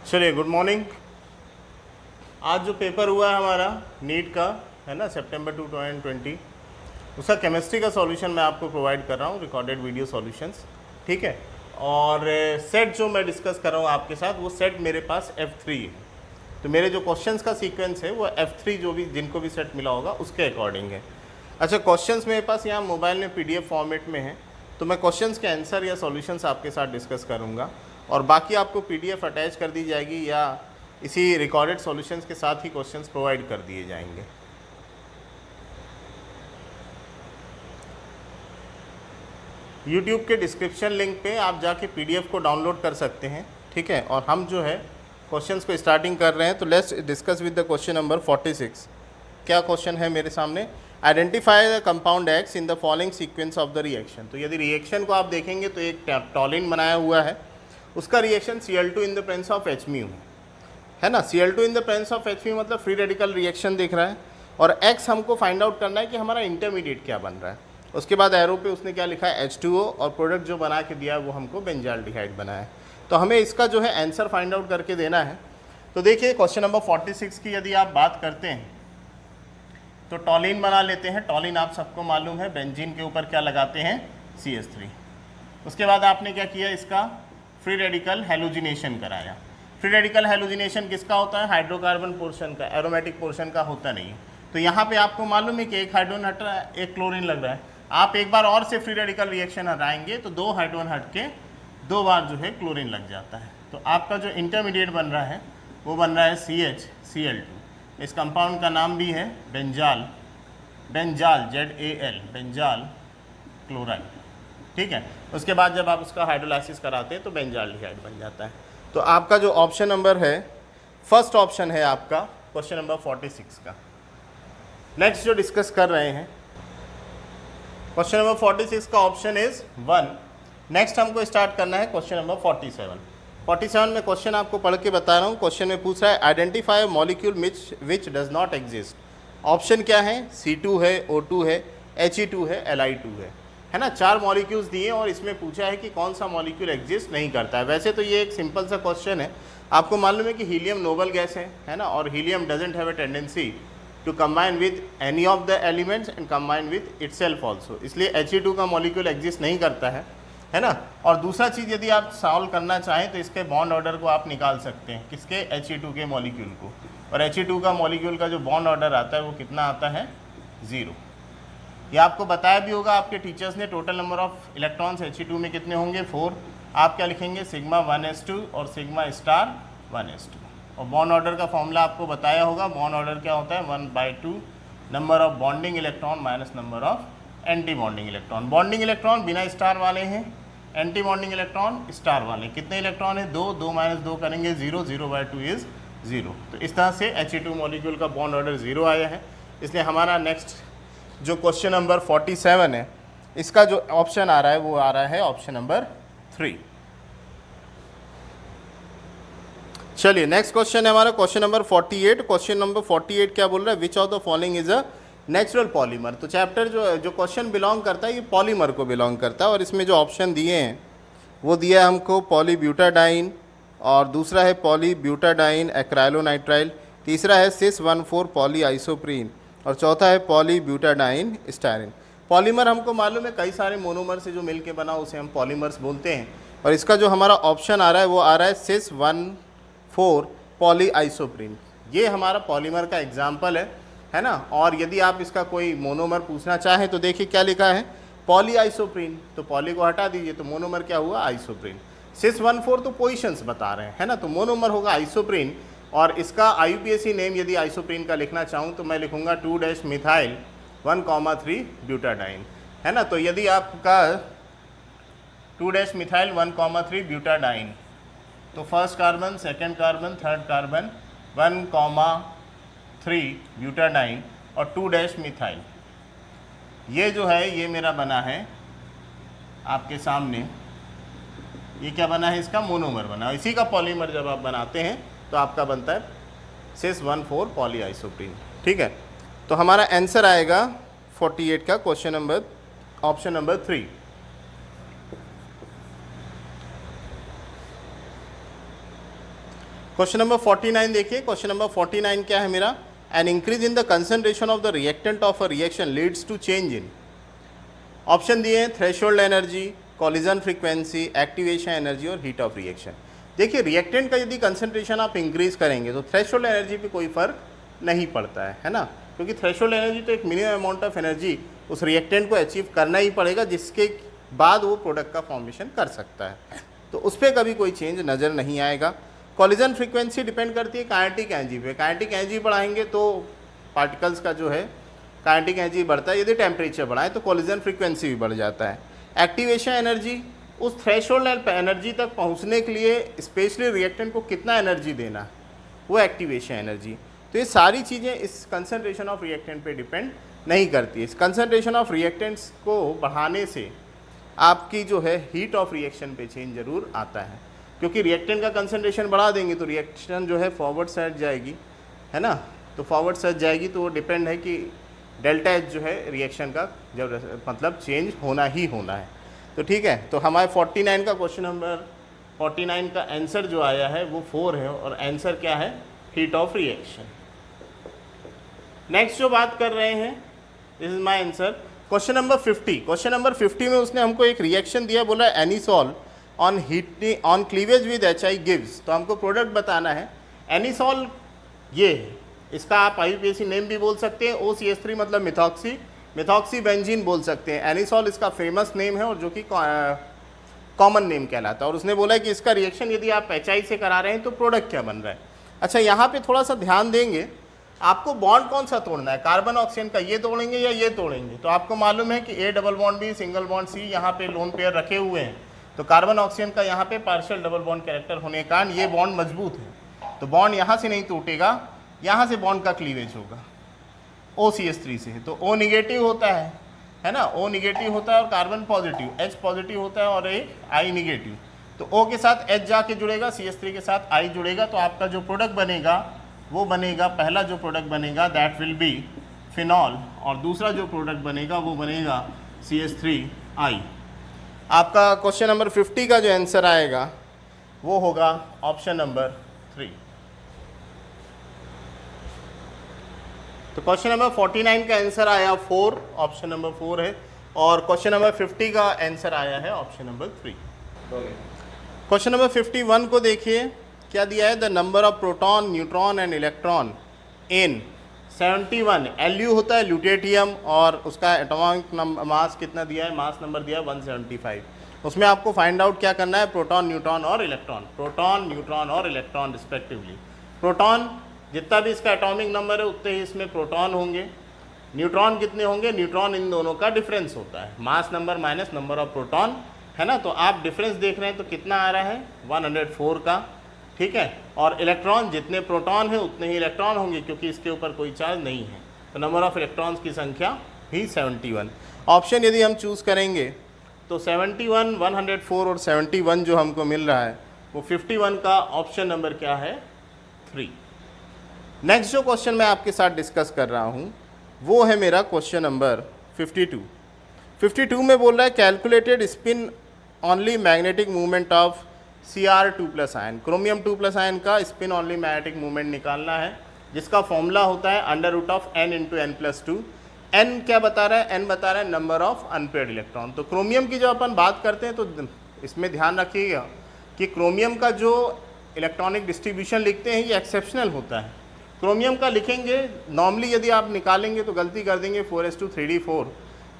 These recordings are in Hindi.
चलिए, गुड मॉर्निंग। आज जो पेपर हुआ है हमारा नीट का, है ना, सितंबर 2020, उसका केमिस्ट्री का सॉल्यूशन मैं आपको प्रोवाइड कर रहा हूँ, रिकॉर्डेड वीडियो सॉल्यूशंस, ठीक है। और सेट जो मैं डिस्कस कर रहा हूँ आपके साथ, वो सेट मेरे पास F3 है। तो मेरे जो क्वेश्चंस का सीक्वेंस है वो F3 जो भी जिनको भी सेट मिला होगा उसके अकॉर्डिंग है। अच्छा, क्वेश्चंस मेरे पास यहाँ मोबाइल में PDF फॉर्मेट में है, तो मैं क्वेश्चंस के आंसर या सॉल्यूशंस आपके साथ डिस्कस करूँगा और बाकी आपको PDF अटैच कर दी जाएगी या इसी रिकॉर्डेड सॉल्यूशंस के साथ ही क्वेश्चंस प्रोवाइड कर दिए जाएंगे। YouTube के डिस्क्रिप्शन लिंक पे आप जाके PDF को डाउनलोड कर सकते हैं, ठीक है। और हम जो है क्वेश्चंस को स्टार्टिंग कर रहे हैं, तो let's discuss with the question number 46। क्या क्वेश्चन है मेरे सामने? Identify the compound X in the following sequence of the reaction. तो यदि रिएक्शन को आप देखेंगे तो एक टॉलिन बनाया हुआ है, उसका reaction Cl2 in the presence of Hmu है ना। Cl2 in the presence of Hmu मतलब फ्री रेडिकल रिएक्शन दिख रहा है, और X हमको फाइंड आउट करना है कि हमारा इंटरमीडिएट क्या बन रहा है। उसके बाद एरो पे उसने क्या लिखा है, H2O, और प्रोडक्ट जो बना के दिया है वो हमको बेंजाल्डिहाइड बनाया है। तो हमें इसका जो है आंसर फाइंड आउट करके देना है। तो देखिए, क्वेश्चन नंबर 46 की यदि आप बात करते हैं तो टॉलिन बना लेते हैं। टॉलिन आप सबको मालूम है, बेंजीन के ऊपर क्या लगाते हैं, CH3। उसके बाद आपने क्या किया, इसका फ्री रेडिकल हैलोजिनेशन कराया। फ्री रेडिकल हैलोजिनेशन किसका होता है? हाइड्रोकार्बन पोर्शन का, एरोमेटिक पोर्शन का होता नहीं है। तो यहाँ पे आपको मालूम है कि एक हाइड्रोजन हट रहा है, एक क्लोरीन लग रहा है। आप एक बार और से फ्री रेडिकल रिएक्शन हटाएंगे तो दो हाइड्रोजन हट के दो बार जो है क्लोरीन लग जाता है। तो आपका जो इंटरमीडिएट बन रहा है वो बन रहा है CH-Cl2। इस कंपाउंड का नाम भी है बेंजाल, ZAL, बेंजाल क्लोराइड, ठीक है। उसके बाद जब आप उसका हाइड्रोलाइसिस कराते हैं तो बेंजाल्डिहाइड बन जाता है। तो आपका जो ऑप्शन नंबर है, फर्स्ट ऑप्शन है आपका क्वेश्चन नंबर 46 का। नेक्स्ट जो डिस्कस कर रहे हैं, क्वेश्चन नंबर 46 का ऑप्शन इज 1। नेक्स्ट हमको स्टार्ट करना है क्वेश्चन नंबर 47। 47 में क्वेश्चन आपको पढ़ के बता रहा हूँ। क्वेश्चन में पूछ रहा है identify molecule which does not exist. Option क्या है? C2 है, O2 है, He2 है, Li2 है ना। 4 मॉलिक्यूल्स दिए और इसमें पूछा है कि कौन सा मॉलिक्यूल एग्जिस्ट नहीं करता है। वैसे तो ये एक सिंपल सा क्वेश्चन है। आपको मालूम है कि हीलियम नोबल गैस है ना, और helium doesn't have a tendency to combine with any of the elements and combine with itself also, इसलिए He2 का मॉलिक्यूल एग्जिस्ट नहीं करता है ना। और दूसरा चीज़, यदि आप सॉल्व करना चाहें तो इसके बॉन्ड ऑर्डर को आप निकाल सकते हैं, किसके? He2 के मॉलिक्यूल को। और He2 का मॉलिक्यूल का जो बॉन्ड ऑर्डर आता है वो कितना आता है? 0। ये आपको बताया भी होगा आपके टीचर्स ने। Total number of electrons He2 में कितने होंगे? 4। आप क्या लिखेंगे? सिग्मा 1s2 और सिग्मा स्टार 1s2। और बॉन्ड ऑर्डर का फॉर्मूला आपको बताया होगा। बॉन्ड ऑर्डर क्या होता है? 1/2 number of bonding electron minus number of anti bonding electron. Bonding electron बिना स्टार वाले हैं, एंटी बॉन्डिंग इलेक्ट्रॉन स्टार वाले। कितने इलेक्ट्रॉन है? 2। 2 - 2 करेंगे 0, 0/2 इज 0। तो इस तरह से He2 मॉलिक्यूल का बॉन्ड ऑर्डर 0 आया है। इसलिए हमारा नेक्स्ट जो क्वेश्चन नंबर 47 है, इसका जो ऑप्शन आ रहा है वो आ रहा है ऑप्शन नंबर 3। चलिए, नेक्स्ट क्वेश्चन है हमारा क्वेश्चन नंबर 48। क्वेश्चन नंबर 48 क्या बोल रहा है? विच of the following is a natural polymer. तो चैप्टर जो क्वेश्चन बिलोंग करता है ये पॉलीमर को बिलोंग करता है, और इसमें जो ऑप्शन दिए हैं वो दिया है हमको पॉलीब्यूटाडाइन, और दूसरा है पॉलीब्यूटाडाइन एक्राइलोनाइट्राइल, तीसरा है सिस-1,4 पॉलीआइसोप्रीन, और चौथा है पॉलीब्यूटाडाइन स्टायरिन। पॉलीमर हमको मालूम है कई सारे मोनोमर से जो मिल के बना उसे हम पॉलीमर्स बोलते हैं, और इसका जो हमारा ऑप्शन आ रहा है वो आ रहा है सिस-1,4 पॉलीआइसोप्रीन। ये हमारा पॉलीमर का एग्जाम्पल है ना। और यदि आप इसका कोई मोनोमर पूछना चाहें तो देखिए क्या लिखा है, पॉलीआइसोप्रीन। तो पॉली को हटा दीजिए तो मोनोमर क्या हुआ? आइसोप्रीन। सिस-1,4 तो पोजीशंस बता रहे हैं, है ना, तो मोनोमर होगा आइसोप्रीन। और इसका IUPAC नेम यदि आइसोप्रीन का लिखना चाहूँ तो मैं लिखूँगा 2-मिथाइल 1,3 ब्यूटाडाइन, है ना। तो यदि आपका 2-मिथाइल 1,3 ब्यूटाडाइन, तो first carbon, second carbon, third carbon 1,3 butadiene और 2-मिथाइल, ये जो है ये मेरा बना है आपके सामने। ये क्या बना है? इसका मोनोमर बना। इसी का पॉलीमर जब आप बनाते हैं तो आपका बनता है सिस-1,4 पॉलीआइसोप्रीन, ठीक है। तो हमारा आंसर आएगा 48 का question number option number 3। Question number 49 देखिए, क्वेश्चन नंबर 49 क्या है मेरा, an increase in the concentration of the reactant of a reaction leads to change in, option दिए हैं threshold energy, collision frequency, activation energy और हीट ऑफ रिएक्शन। देखिए रिएक्टेंट का यदि कंसंट्रेशन आप इंक्रीज करेंगे तो थ्रेशोल्ड एनर्जी पे कोई फर्क नहीं पड़ता है ना, क्योंकि थ्रेशोल्ड एनर्जी तो एक मिनिमम अमाउंट ऑफ एनर्जी उस रिएक्टेंट को अचीव करना ही पड़ेगा, जिसके बाद वो प्रोडक्ट का फॉर्मेशन कर सकता है, तो उस पर कभी कोई चेंज नज़र नहीं आएगा। कॉलिजन फ्रीक्वेंसी डिपेंड करती है काइनेटिक एनर्जी पे, काइनेटिक एनर्जी बढ़ाएंगे तो पार्टिकल्स का जो है काइनेटिक एनर्जी बढ़ता है, यदि टेम्परेचर बढ़ाए तो कॉलिजन फ्रीक्वेंसी भी बढ़ जाता है। एक्टिवेशन एनर्जी, उस थ्रेशोल्ड एनर्जी तक पहुंचने के लिए स्पेशली रिएक्टेंट को कितना एनर्जी देना, वो एक्टिवेशन एनर्जी। तो ये सारी चीज़ें इस कंसंट्रेशन ऑफ रिएक्टेंट पे डिपेंड नहीं करती है। इस कंसंट्रेशन ऑफ रिएक्टेंट्स को बढ़ाने से आपकी जो है हीट ऑफ रिएक्शन पे चेंज जरूर आता है, क्योंकि रिएक्टेंट का कंसंट्रेशन बढ़ा देंगे तो रिएक्शन जो है फॉरवर्ड साइड जाएगी, है ना, तो फॉरवर्ड साइड जाएगी तो वो डिपेंड है कि डेल्टा एच जो है रिएक्शन का जब मतलब चेंज होना ही होना है। तो ठीक है, तो हमारे 49 का क्वेश्चन नंबर 49 का आंसर जो आया है वो 4 है, और आंसर क्या है, हीट ऑफ रिएक्शन। नेक्स्ट जो बात कर रहे हैं, this is my answer, question number 50। Question number 50 में उसने हमको एक रिएक्शन दिया, बोला anisole on heating on cleavage with HI gives, तो हमको प्रोडक्ट बताना है। एनीसॉल ये है, इसका आप IUPAC नेम भी बोल सकते हैं, OCH3 मतलब मिथॉक्सी बेंजीन बोल सकते हैं। एनीसॉल इसका फेमस नेम है और जो कि कॉमन नेम कहलाता है, और उसने बोला कि इसका रिएक्शन यदि आप HI से करा रहे हैं तो प्रोडक्ट क्या बन रहा है। अच्छा, यहाँ पे थोड़ा सा ध्यान देंगे, आपको बॉन्ड कौन सा तोड़ना है, कार्बन ऑक्सीजन का ये तोड़ेंगे या ये तोड़ेंगे। तो आपको मालूम है कि A double bond B single bond C यहाँ पे लोन पेयर रखे हुए हैं, तो कार्बन ऑक्सीजन का यहाँ पे पार्शियल डबल बॉन्ड कैरेक्टर होने के कारण ये बॉन्ड मजबूत है, तो बॉन्ड यहाँ से नहीं टूटेगा, यहाँ से बॉन्ड का क्लीवेज होगा OCH3 से, तो O निगेटिव होता है ना, O निगेटिव होता है और कार्बन पॉजिटिव, H पॉजिटिव होता है और एक I निगेटिव, तो O के साथ H जाके जुड़ेगा, CH3 के साथ I जुड़ेगा, तो आपका जो प्रोडक्ट बनेगा वो बनेगा, पहला जो प्रोडक्ट बनेगा दैट विल बी फिनॉल, और दूसरा जो प्रोडक्ट बनेगा वो बनेगा CH3I। आपका क्वेश्चन नंबर 50 का जो आंसर आएगा वो होगा ऑप्शन नंबर 3। तो क्वेश्चन नंबर 49 का आंसर आया 4, ऑप्शन नंबर 4 है, और क्वेश्चन नंबर 50 का आंसर आया है ऑप्शन नंबर 3। क्वेश्चन नंबर 51 को देखिए, क्या दिया है, the number of proton, neutron and electron in 71, Lu होता है ल्यूटेटियम, और उसका एटॉमिक मास कितना दिया है, मास नंबर दिया है 175। उसमें आपको फाइंड आउट क्या करना है, प्रोटॉन, न्यूट्रॉन और इलेक्ट्रॉन, प्रोटॉन, न्यूट्रॉन और इलेक्ट्रॉन रिस्पेक्टिवली। प्रोटॉन जितना भी इसका एटॉमिक नंबर है उतने ही इसमें प्रोटॉन होंगे, न्यूट्रॉन कितने होंगे, न्यूट्रॉन इन दोनों का डिफरेंस होता है, mass number minus number of proton, है ना, तो आप डिफरेंस देख रहे हैं तो कितना आ रहा है 104 का, ठीक है, और इलेक्ट्रॉन जितने प्रोटॉन है उतने ही इलेक्ट्रॉन होंगे, क्योंकि इसके ऊपर कोई चार्ज नहीं है, तो नंबर ऑफ इलेक्ट्रॉन्स की संख्या ही 71। ऑप्शन यदि हम चूज़ करेंगे तो 71, 104 और 71 जो हमको मिल रहा है वो 51 का ऑप्शन नंबर क्या है, 3। नेक्स्ट जो क्वेश्चन मैं आपके साथ डिस्कस कर रहा हूँ वो है मेरा क्वेश्चन नंबर 52। 52 में बोल रहा है calculated spin only magnetic movement of Cr2+ ion, chromium 2+ ion का स्पिन ओनली मैग्नेटिक मूवमेंट निकालना है, जिसका फॉर्मूला होता है √n × n+2। n क्या बता रहा है, n बता रहा है नंबर ऑफ अनपेयर्ड इलेक्ट्रॉन। तो क्रोमियम की जब अपन बात करते हैं तो इसमें ध्यान रखिएगा कि क्रोमियम का जो इलेक्ट्रॉनिक डिस्ट्रीब्यूशन लिखते हैं ये एक्सेप्शनल होता है। क्रोमियम का लिखेंगे नॉर्मली यदि आप निकालेंगे तो गलती कर देंगे 4s2 3d4,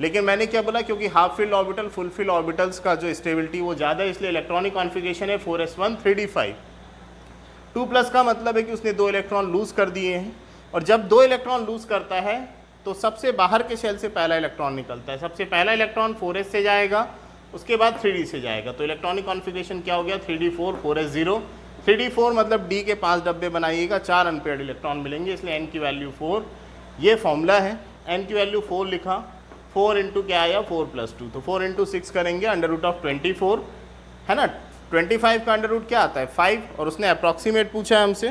लेकिन मैंने क्या बोला, क्योंकि half filled orbital full field orbitals का जो स्टेबिलिटी वो ज़्यादा है, इसलिए इलेक्ट्रॉनिक कॉन्फ़िगरेशन है 4s1 3d5। 2+ का मतलब है कि उसने 2 इलेक्ट्रॉन लूज़ कर दिए हैं, और जब 2 इलेक्ट्रॉन लूज़ करता है तो सबसे बाहर के शेल से पहला इलेक्ट्रॉन निकलता है, सबसे पहला इलेक्ट्रॉन 4s से जाएगा, उसके बाद 3d से जाएगा, तो इलेक्ट्रॉनिक कॉन्फ़िगरेशन क्या हो गया 3d4 4s0। 3d4 मतलब d के 5 डब्बे बनाइएगा, 4 अनपेयर्ड इलेक्ट्रॉन मिलेंगे, इसलिए n की वैल्यू 4, ये फॉर्मूला है। n की वैल्यू 4 लिखा, 4 इंटू क्या आया 4+2, तो 4 इंटू 6 करेंगे √24, है ना, 25 का अंडर रूट क्या आता है 5, और उसने अप्रॉक्सीमेट पूछा है हमसे,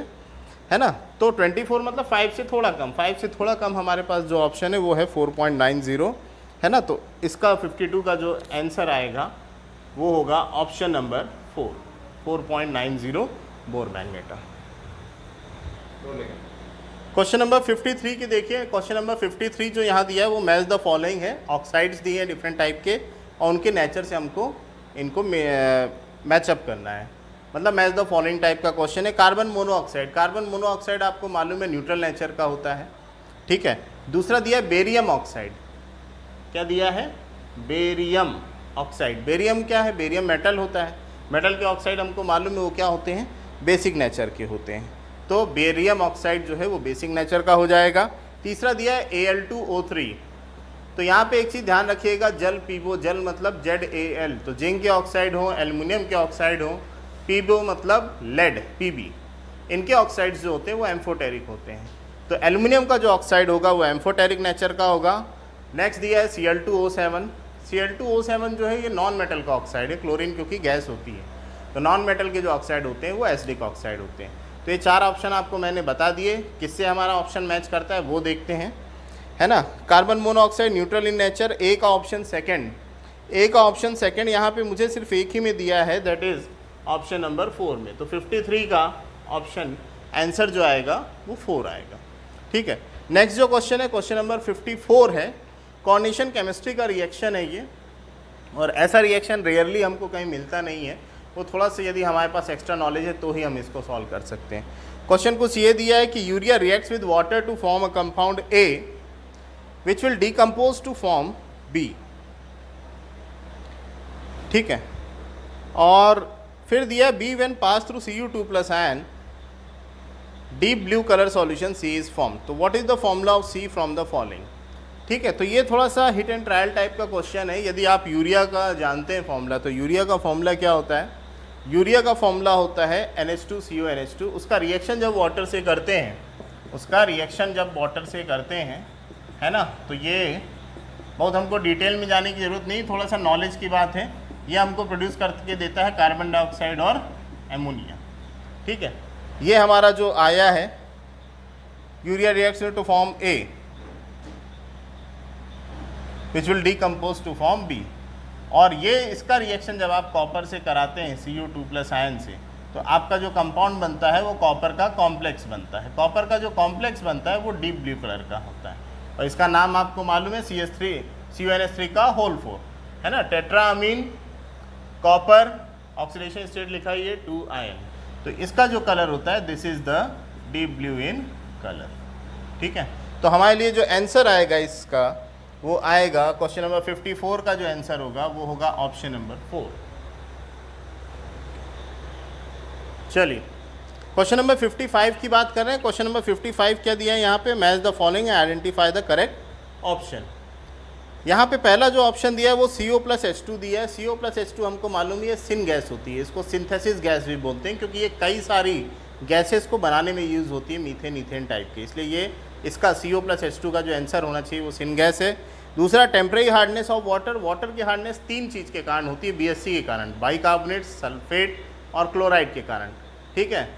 है ना, तो 24 मतलब 5 से थोड़ा कम, 5 से थोड़ा कम हमारे पास जो ऑप्शन है वो है 4.90, है ना, तो इसका 52 का जो आंसर आएगा वो होगा option number 4, 4.90 bore magenta. Question number 53 की देखिए, क्वेश्चन नंबर 53 जो यहाँ दिया है वो मैच द फॉलोइंग है। ऑक्साइड्स दिए हैं डिफरेंट टाइप के और उनके नेचर से हमको इनको मैचअप करना है, मतलब मैच द फॉलोइंग टाइप का क्वेश्चन है। कार्बन मोनोऑक्साइड, कार्बन मोनोऑक्साइड आपको मालूम है न्यूट्रल नेचर का होता है, ठीक है। दूसरा दिया है बेरियम ऑक्साइड, क्या दिया है? Barium oxide. बेरियम क्या है? बेरियम मेटल होता है। मेटल के ऑक्साइड हमको मालूम है वो क्या होते हैं? बेसिक नेचर के होते हैं। तो बेरियम ऑक्साइड जो है वो बेसिक नेचर का हो जाएगा। तीसरा दिया है Al2O3। तो यहाँ पे एक चीज़ ध्यान रखिएगा, जल पीबो, जल मतलब ZAL, तो जिंक के ऑक्साइड हो, एल्युमिनियम के ऑक्साइड हो, पीबो मतलब लेड Pb, इनके ऑक्साइड्स जो होते हैं वो एम्फोटेरिक होते हैं। तो एल्युमिनियम का जो ऑक्साइड होगा वो एम्फोटेरिक नेचर का होगा। नेक्स्ट दिया है Cl2O7। Cl2O7 जो है ये नॉन मेटल का ऑक्साइड है, क्लोरीन क्योंकि गैस होती है, तो नॉन मेटल के जो ऑक्साइड होते हैं वो एसिडिक ऑक्साइड होते हैं। तो ये 4 ऑप्शन आपको मैंने बता दिए, किससे हमारा ऑप्शन मैच करता है वो देखते हैं, है ना। Carbon monoxide neutral in nature, A का ऑप्शन सेकंड, ए का ऑप्शन सेकंड यहाँ पे मुझे सिर्फ एक ही में दिया है, दैट इज़ ऑप्शन नंबर 4 में। तो 53 का ऑप्शन आंसर जो आएगा वो 4 आएगा, ठीक है। नेक्स्ट जो क्वेश्चन है क्वेश्चन नंबर 54 है, कॉर्निशन केमिस्ट्री का रिएक्शन है ये, और ऐसा रिएक्शन रेयरली हमको कहीं मिलता नहीं है, वो थोड़ा सा यदि हमारे पास एक्स्ट्रा नॉलेज है तो ही हम इसको सॉल्व कर सकते हैं। क्वेश्चन कुछ ये दिया है कि urea reacts with water to form a compound A which will decompose to form B, ठीक है। और फिर दिया B when pass through Cu2+ ion deep blue colour solution C is form. तो what is the formula of C from the following, ठीक है। तो ये थोड़ा सा हिट एंड ट्रायल टाइप का क्वेश्चन है। यदि आप यूरिया का जानते हैं फॉर्मूला, तो यूरिया का फॉर्मूला क्या होता है? यूरिया का फॉर्मूला होता है NH2CONH2। उसका रिएक्शन जब वाटर से करते हैं, उसका रिएक्शन जब वाटर से करते हैं, है ना, तो ये बहुत हमको डिटेल में जाने की ज़रूरत नहीं, थोड़ा सा नॉलेज की बात है। ये हमको प्रोड्यूस करके देता है कार्बन डाइऑक्साइड और एमोनिया, ठीक है। ये हमारा जो आया है urea reaction to form A which will decompose to form B, और ये इसका रिएक्शन जब आप कॉपर से कराते हैं Cu2+ आयन से, तो आपका जो कंपाउंड बनता है वो कॉपर का कॉम्प्लेक्स बनता है। कॉपर का जो कॉम्प्लेक्स बनता है वो डीप ब्लू कलर का होता है, और इसका नाम आपको मालूम है CH3CONH3 का होल 4, है ना। टेट्राअमीन कॉपर ऑक्सीडेशन स्टेट लिखा है ये 2 आयन, तो इसका जो कलर होता है this is the deep blue in colour, ठीक है। तो हमारे लिए जो आंसर आएगा इसका वो आएगा, क्वेश्चन नंबर 54 का जो आंसर होगा वो होगा ऑप्शन नंबर 4। चलिए क्वेश्चन नंबर 55 की बात कर रहे हैं। क्वेश्चन नंबर 55 क्या दिया है यहाँ पे? Match the following and identify the correct option. यहाँ पे पहला जो ऑप्शन दिया है वो CO+H2 दिया है। CO+H2 हमको मालूम है सिन गैस होती है, इसको सिंथेसिस गैस भी बोलते हैं, क्योंकि ये कई सारी गैसेस को बनाने में यूज़ होती है, मीथेन ईथेन टाइप के, इसलिए ये इसका CO+H2 का जो आंसर होना चाहिए वो सिन गैस है। दूसरा temporary hardness of water, water की हार्डनेस 3 चीज़ के कारण होती है, BSC के कारण, बाइकार्बोनेट, सल्फेट और क्लोराइड के कारण, ठीक है।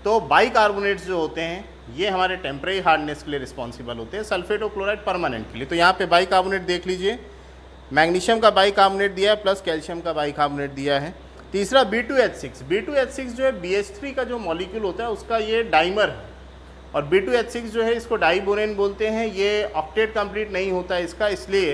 तो बाइकार्बोनेट्स जो होते हैं ये हमारे टेम्परेरी हार्डनेस के लिए रिस्पॉन्सिबल होते हैं, सल्फेट और क्लोराइड परमानेंट के लिए। तो यहाँ पे बाइकार्बोनेट देख लीजिए, मैग्नीशियम का बाइकार्बोनेट दिया है प्लस कैल्शियम का बाइकार्बोनेट दिया है। तीसरा B2H6, B2H6 जो है BH3 का जो मॉलिक्यूल होता है उसका ये डाइमर है, और B2H6 जो है इसको डाइबोरेन बोलते हैं। ये ऑक्टेट कंप्लीट नहीं होता है इसका, इसलिए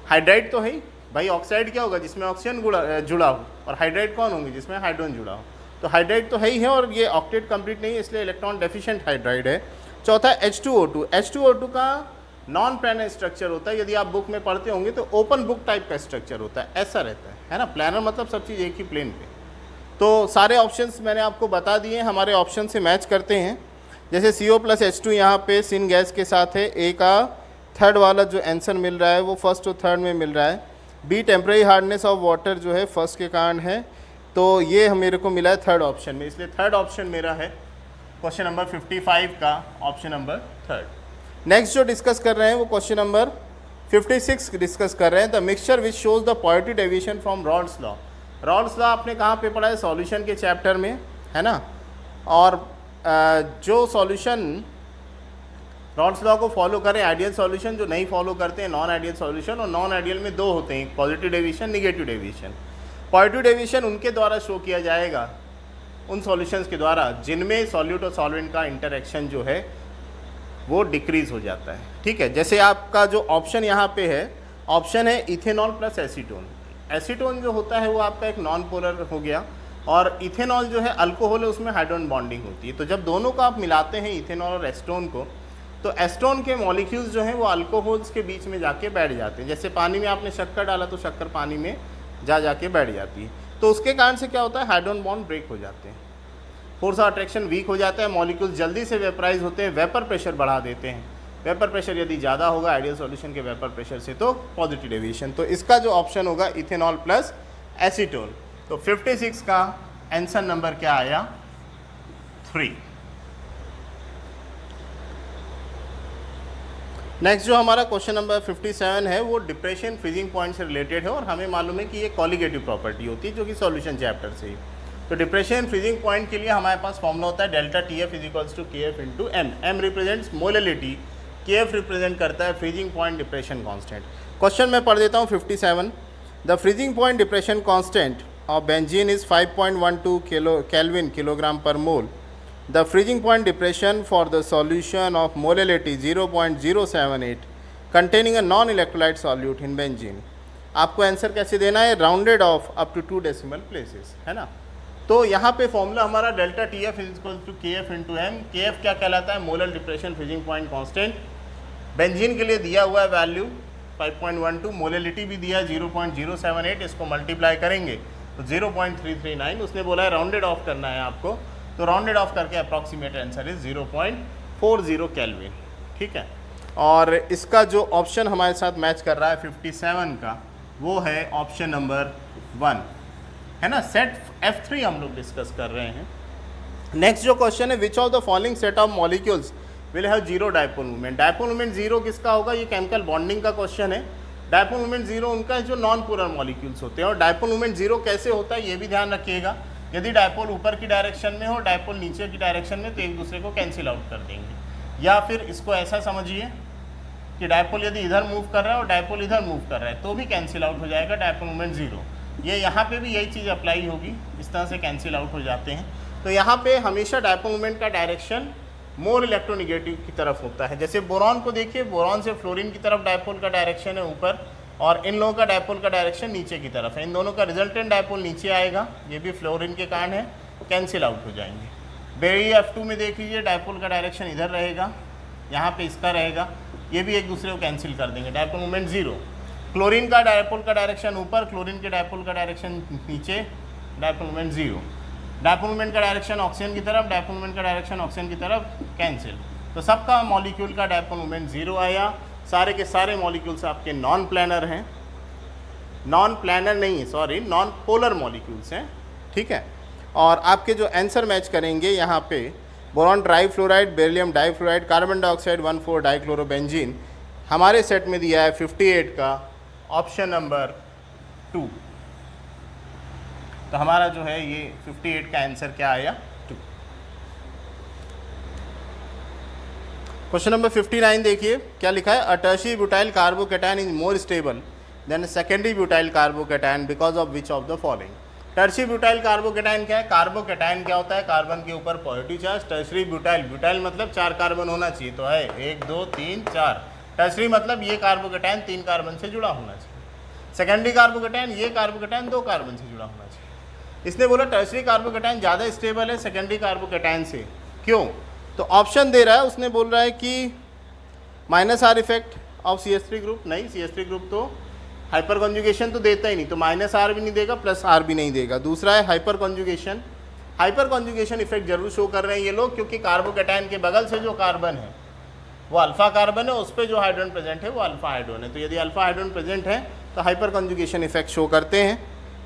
हाइड्राइड तो है ही भाई, ऑक्साइड क्या होगा जिसमें ऑक्सीजन जुड़ा हो, और हाइड्राइड कौन होंगे जिसमें हाइड्रोजन जुड़ा हो, तो हाइड्राइड तो है ही है, और ये ऑक्टेट कंप्लीट नहीं है इसलिए इलेक्ट्रॉन डेफिशिएंट हाइड्राइड है। चौथा H2O2, H2O2 का नॉन प्लानर स्ट्रक्चर होता है, यदि आप बुक में पढ़ते होंगे तो ओपन बुक टाइप का स्ट्रक्चर होता है, ऐसा रहता है ना। प्लानर मतलब सब चीज़ एक ही प्लेन पे। तो सारे ऑप्शंस मैंने आपको बता दिए, हमारे ऑप्शन से मैच करते हैं। जैसे CO+H2 यहाँ पे सिन गैस के साथ है, ए का थर्ड वाला जो आंसर मिल रहा है वो फर्स्ट और थर्ड में मिल रहा है। B temporary hardness of water जो है फर्स्ट के कारण है, तो ये मेरे को मिला है थर्ड ऑप्शन में, इसलिए थर्ड ऑप्शन मेरा है क्वेश्चन नंबर 55 का ऑप्शन नंबर थर्ड। नेक्स्ट जो डिस्कस कर रहे हैं वो क्वेश्चन नंबर 56 डिस्कस कर रहे हैं, the mixture which shows the positive deviation from Rawls law. Rawls law आपने कहाँ पे पढ़ा है? सॉल्यूशन के चैप्टर में, है ना। और जो सॉल्यूशन रॉल्स लॉ को फॉलो करें, आइडियल सॉल्यूशन, जो नहीं फॉलो करते हैं नॉन आइडियल सॉल्यूशन, और नॉन आइडियल में 2 होते हैं, positive deviation, negative deviation. Positive deviation उनके द्वारा शो किया जाएगा उन सॉल्यूशंस के द्वारा जिनमें सॉल्यूट और सॉल्वेंट का इंटरेक्शन जो है वो डिक्रीज हो जाता है। ठीक है, जैसे आपका जो ऑप्शन यहाँ पे है, ऑप्शन है इथेनॉल प्लस एसीटोन। एसीटोन जो होता है वो आपका एक नॉन पोलर हो गया, और इथेनॉल जो है अल्कोहल है, उसमें हाइड्रोजन बॉन्डिंग होती है। तो जब दोनों को आप मिलाते हैं इथेनॉल और एस्टोन को, तो एस्टोन के मॉलिक्यूल्स जो हैं वो अल्कोहल्स के बीच में जाके बैठ जाते हैं। जैसे पानी में आपने शक्कर डाला तो शक्कर पानी में जाके बैठ जाती है, तो उसके कारण से क्या होता है, हाइड्रोजन बॉन्ड ब्रेक हो जाते हैं, फोर्स ऑफ अट्रैक्शन वीक हो जाता है, मॉलिक्यूल्स जल्दी से वेपराइज होते हैं, वेपर प्रेशर बढ़ा देते हैं। वेपर प्रेशर यदि ज़्यादा होगा आइडियल सॉल्यूशन के वेपर प्रेशर से तो पॉजिटिव डेविएशन। तो इसका जो ऑप्शन होगा इथेनॉल प्लस एसीटोन। तो 56 का आंसर नंबर क्या आया, 3। नेक्स्ट जो हमारा क्वेश्चन नंबर 57 है वो डिप्रेशन फ्रीजिंग पॉइंट से रिलेटेड है, और हमें मालूम है कि ये कॉलिगेटिव प्रॉपर्टी होती है जो कि सॉल्यूशन चैप्टर से ही। तो डिप्रेशन फ्रीजिंग पॉइंट के लिए हमारे पास फॉर्मूला होता है delta TF is to KF into M। M represents molality, KF represent करता है freezing point depression constant. Question मैं पढ़ देता हूँ 57। The freezing point depression constant of benzene is 5.12 Kelvin kilogram per mole. The freezing point depression for the solution of molality 0.078 containing a non-electrolyte solute in benzene। आपको आंसर कैसे देना है, rounded off up to 2 decimal places, है ना। तो यहाँ पे फॉर्मूला हमारा delta TF is equal to KF into M। KF क्या कहलाता है, molar depression freezing point constant. Benzene के लिए दिया हुआ है वैल्यू 5.12, मोलैलिटी भी दिया 0.078, इसको मल्टीप्लाई करेंगे तो 0.339। उसने बोला है राउंडेड ऑफ करना है आपको, तो राउंडेड ऑफ करके अप्रॉक्सीमेट आंसर इज 0.40 केल्विन। ठीक है, और इसका जो ऑप्शन हमारे साथ मैच कर रहा है 57 का, वो है ऑप्शन नंबर 1, है ना। सेट F3 हम लोग डिस्कस कर रहे हैं। नेक्स्ट जो क्वेश्चन है, विच of the following set of molecules will have zero dipole movement. Dipole movement zero किसका होगा, ये केमिकल बॉन्डिंग का क्वेश्चन है। डायपोल मूवमेंट जीरो उनका है जो नॉन पोलर मॉलिक्यूल्स होते हैं। और डायपोल मूवमेंट जीरो कैसे होता है ये भी ध्यान रखिएगा, यदि डायपोल ऊपर की डायरेक्शन में हो, डायपोल नीचे की डायरेक्शन में, तो एक दूसरे को कैंसिल आउट कर देंगे। या फिर इसको ऐसा समझिए कि डायपोल यदि इधर मूव कर रहा है और डायपोल इधर मूव कर रहा है तो भी कैंसिल आउट हो जाएगा, डायपोल मूवमेंट जीरो। ये यहाँ पे भी यही चीज़ अप्लाई होगी, इस तरह से कैंसिल आउट हो जाते हैं। तो यहाँ पे हमेशा डायपोल मूवमेंट का डायरेक्शन मोर इलेक्ट्रोनिगेटिव की तरफ होता है। जैसे बोरॉन को देखिए, बोरॉन से फ्लोरीन की तरफ डायपोल का डायरेक्शन है ऊपर, और इन लोगों का डायपोल का डायरेक्शन नीचे की तरफ है। इन दोनों का रिजल्टेंट डायपोल नीचे आएगा, ये भी फ्लोरीन के कारण है, कैंसिल आउट हो जाएंगे। बेरी F2 में देख लीजिए, डायपोल का डायरेक्शन इधर रहेगा, यहाँ पे इसका रहेगा, ये भी एक दूसरे को कैंसिल कर देंगे, डायपोल मूवमेंट जीरो। क्लोरीन का डायपोल का डायरेक्शन ऊपर, क्लोरीन के डायपोल का डायरेक्शन नीचे, dipole movement zero. Dipole movement का डायरेक्शन ऑक्सीजन की तरफ, डायपोल मूवमेंट का डायरेक्शन ऑक्सीजन की तरफ, कैंसिल। तो सबका मॉलिक्यूल का डायपोल मूवमेंट जीरो आया। सारे के सारे मॉलिक्यूल्स आपके नॉन प्लानर हैं, नॉन प्लानर नहीं है, सॉरी, नॉन पोलर मॉलिक्यूल्स हैं। ठीक है, और आपके जो आंसर मैच करेंगे यहाँ पे, boron trifluoride, beryllium difluoride, carbon dioxide 1,4 dichlorobenzene, हमारे सेट में दिया है 58 का ऑप्शन नंबर 2। तो हमारा जो है ये 58 का आंसर क्या आया, 2। क्वेश्चन नंबर 59 देखिए क्या लिखा है, a tertiary butyl carbocation is more stable than secondary butyl carbocation because of which of the following. Tertiary butyl carbocation क्या है, कार्बोकैटायन क्या होता है, कार्बन के ऊपर positive charge. Tertiary butyl, butyl मतलब 4 कार्बन होना चाहिए, तो है 1 2 3 4। टर्शियरी मतलब ये कार्बोकैटायन 3 कार्बन से जुड़ा होना चाहिए। सेकेंडरी कार्बोकैटायन, ये कार्बोकैटायन 2 कार्बन से जुड़ा होना चाहिए। इसने बोला टर्शियरी कार्बोकैटायन ज़्यादा स्टेबल है सेकेंडरी कार्बोकैटायन से, क्यों? तो ऑप्शन दे रहा है, उसने बोल रहा है कि -R effect of CH3 group. नहीं, CH3 ग्रुप तो हाइपर कॉन्जुगेशन तो देता ही नहीं, तो -R भी नहीं देगा, +R भी नहीं देगा। दूसरा है hyper conjugation, hyper conjugation effect जरूर शो कर रहे हैं ये लोग, क्योंकि कार्बोकैटायन के बगल से जो कार्बन है वो अल्फा कार्बन है, उस पर जो हाइड्रोजन प्रेजेंट है वो अल्फा हाइड्रोजन है। तो यदि अल्फा हाइड्रोजन प्रेजेंट है तो हाइपर कॉन्जुगेशन इफेक्ट शो करते हैं।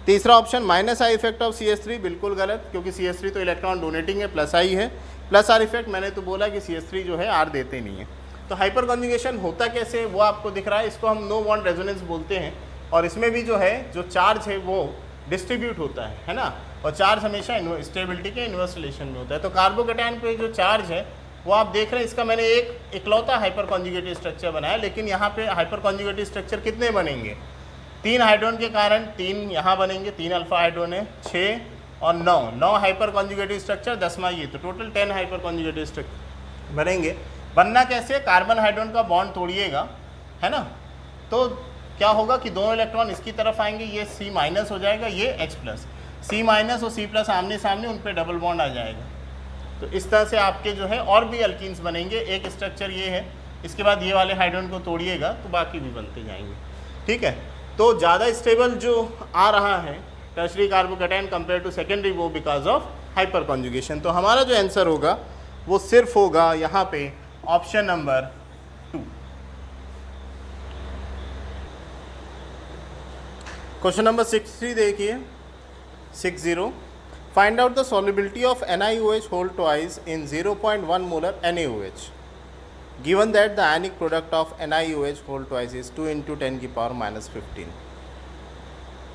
तीसरा option -I effect of CH3, बिल्कुल गलत, क्योंकि CH3 तो इलेक्ट्रॉन डोनेटिंग है, +I है। +R इफेक्ट मैंने तो बोला कि CH3 जो है R देते नहीं है। तो हाइपर कॉन्जुगेशन होता कैसे वो आपको दिख रहा है, इसको हम नो बॉन्ड रेजोनेंस बोलते हैं। और इसमें भी जो है जो चार्ज है वो डिस्ट्रीब्यूट होता है ना, और चार्ज हमेशा स्टेबिलिटी के इन्वर्स रिलेशन में होता है। तो कार्बोकैटायन पे जो चार्ज है वो आप देख रहे हैं, इसका मैंने एक इकलौता हाइपर कॉन्जुगेटेड स्ट्रक्चर बनाया, लेकिन यहाँ पे हाइपर कॉन्जुगेटेड स्ट्रक्चर कितने बनेंगे, 3 हाइड्रोजन के कारण 3 यहाँ बनेंगे, 3 अल्फा हाइड्रोजन है, 6 और 9 हाइपर कॉन्जुगेटिव स्ट्रक्चर, 10वां ये, तो टोटल 10 हाइपर कॉन्जुगेटिव स्ट्रक्चर बनेंगे। बनना कैसे, कार्बन हाइड्रोजन का बॉन्ड तोड़िएगा, है ना, तो क्या होगा कि दोनों इलेक्ट्रॉन इसकी तरफ आएंगे, ये C- हो जाएगा, ये H+, C- और C+ आमने सामने, उन पे डबल बॉन्ड आ जाएगा। तो इस तरह से आपके जो है और भी अल्कीन्स बनेंगे। एक स्ट्रक्चर ये है, इसके बाद ये वाले हाइड्रोजन को तोड़िएगा तो बाकी भी बनते जाएंगे, ठीक है। तो ज़्यादा स्टेबल जो आ रहा है tertiary carbocation compare to secondary, वो बिकॉज ऑफ हाइपर कॉन्जुगेशन। तो हमारा जो आंसर होगा वो सिर्फ होगा यहाँ पे ऑप्शन नंबर 2। क्वेश्चन नंबर 60 देखिए, 60, find out the solubility of NiOH whole twice in 0.1 molar NaOH given that the ionic product of NiOH whole twice is 2 × 10⁻⁻15।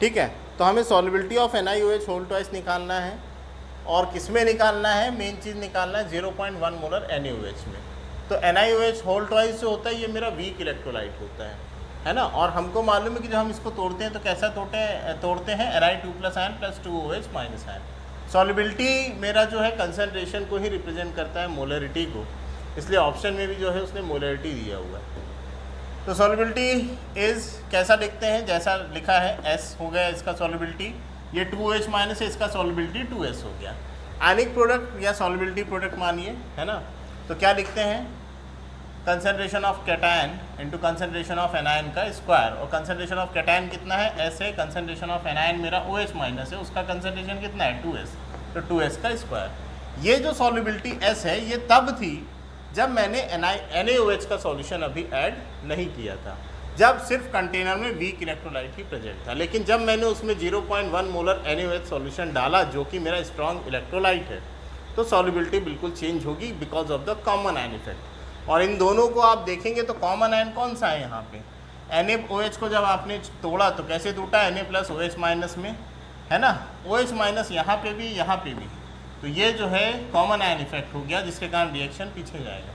ठीक है, तो हमें solubility of NiOH whole twice निकालना है, और किस में निकालना है, मेन चीज़ निकालना है 0.1 मोलर NaOH में। तो NiOH होल ट्वाइस जो होता है ये मेरा वीक इलेक्ट्रोलाइट होता है ना, और हमको मालूम है कि जब हम इसको तोड़ते हैं तो कैसा तोड़ते हैं Ni2+ ion plus 2OH minus ion. Solubility मेरा जो है कंसनट्रेशन को ही रिप्रेजेंट करता है, मोलरिटी को, इसलिए ऑप्शन में भी जो है उसने मोलरिटी दिया हुआ है। तो सॉल्युबिलिटी इज़ कैसा लिखते हैं, जैसा लिखा है, S हो गया इसका सॉल्युबिलिटी, ये 2OH माइनस है, इसका सॉल्युबिलिटी 2S हो गया। आयनिक प्रोडक्ट या सॉल्युबिलिटी प्रोडक्ट मानिए, है ना, तो क्या लिखते हैं, concentration of cation into concentration of anion का स्क्वायर, और कंसनट्रेशन ऑफ कैटायन कितना है, S है, कंसनट्रेशन ऑफ एनायन मेरा OH माइनस है, उसका कंसनट्रेशन कितना है 2S, तो 2S का स्क्वायर। ये जो सॉल्युबिलिटी S है ये तब थी जब मैंने NaOH का सॉल्यूशन अभी ऐड नहीं किया था, जब सिर्फ कंटेनर में वीक इलेक्ट्रोलाइट ही प्रेजेंट था। लेकिन जब मैंने उसमें 0.1 मोलर NaOH सॉल्यूशन डाला जो कि मेरा स्ट्रॉन्ग इलेक्ट्रोलाइट है, तो सॉल्युबिलिटी बिल्कुल चेंज होगी because of the common ion effect. और इन दोनों को आप देखेंगे तो कॉमन आयन कौन सा है यहाँ पे, NaOH को जब आपने तोड़ा तो कैसे टूटा, Na+OH माइनस में, है ना, OH माइनस यहाँ पे भी, यहाँ पे भी, तो ये जो है कॉमन आयन इफेक्ट हो गया, जिसके कारण रिएक्शन पीछे जाएगा,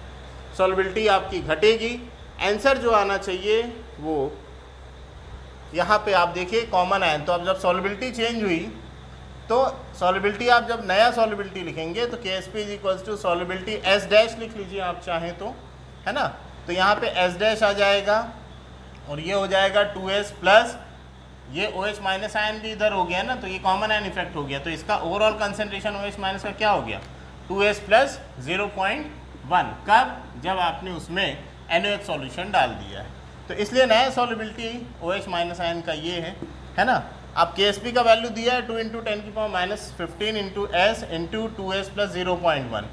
सॉल्युबिलिटी आपकी घटेगी। आंसर जो आना चाहिए वो यहाँ पे आप देखिए कॉमन आयन। तो अब जब सॉल्युबिलिटी चेंज हुई तो सॉल्युबिलिटी आप जब नया सॉल्युबिलिटी लिखेंगे तो KSP = सॉल्युबिलिटी S- लिख लीजिए आप चाहें तो, है ना, तो यहाँ पे S- आ जाएगा और ये हो जाएगा 2S प्लस ये OH माइनस आयन भी इधर हो गया ना, तो ये कॉमन आयन इफेक्ट हो गया, तो इसका ओवरऑल कंसनट्रेशन OH माइनस का क्या हो गया 2S प्लस 0.1, कब, जब आपने उसमें NaOH सॉल्यूशन डाल दिया है। तो इसलिए नया सॉल्युबिलिटी OH माइनस आयन का ये है ना। अब KSP का वैल्यू दिया है 2 × 10⁻⁻15 × S × 2S प्लस 0.1।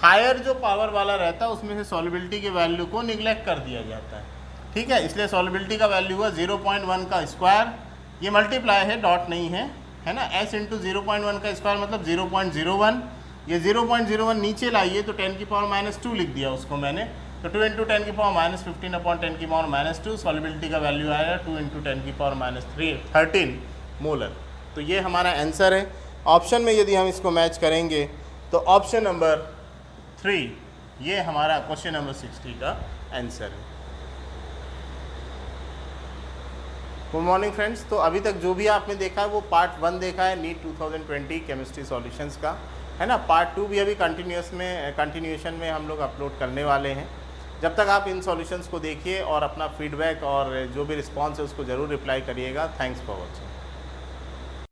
हायर जो पावर वाला रहता है उसमें से सॉल्युबिलिटी के वैल्यू को निगलेक्ट कर दिया जाता है, ठीक है, इसलिए सॉल्युबिलिटी का वैल्यू हुआ 0.1 का स्क्वायर, ये मल्टीप्लाई है, डॉट नहीं है ना, S × 0.1 का स्क्वायर मतलब 0.01, ये 0.01 नीचे लाइए तो 10⁻⁻2 लिख दिया उसको मैंने, तो 2 × 10⁻15/10⁻2 सॉल्युबिलिटी का वैल्यू आया 2 × 10⁻13 मोलर। तो ये हमारा आंसर है। ऑप्शन में यदि हम इसको मैच करेंगे तो ऑप्शन नंबर 3 ये हमारा क्वेश्चन नंबर 60 का आंसर है। Good morning friends. तो अभी तक जो भी आपने देखा है वो पार्ट 1 देखा है नीट 2020 केमिस्ट्री सॉल्यूशंस का, है ना। पार्ट 2 भी अभी कंटिन्यूएशन में हम लोग अपलोड करने वाले हैं। जब तक आप इन सॉल्यूशंस को देखिए और अपना फीडबैक और जो भी रिस्पॉन्स है उसको ज़रूर रिप्लाई करिएगा। Thanks for watching.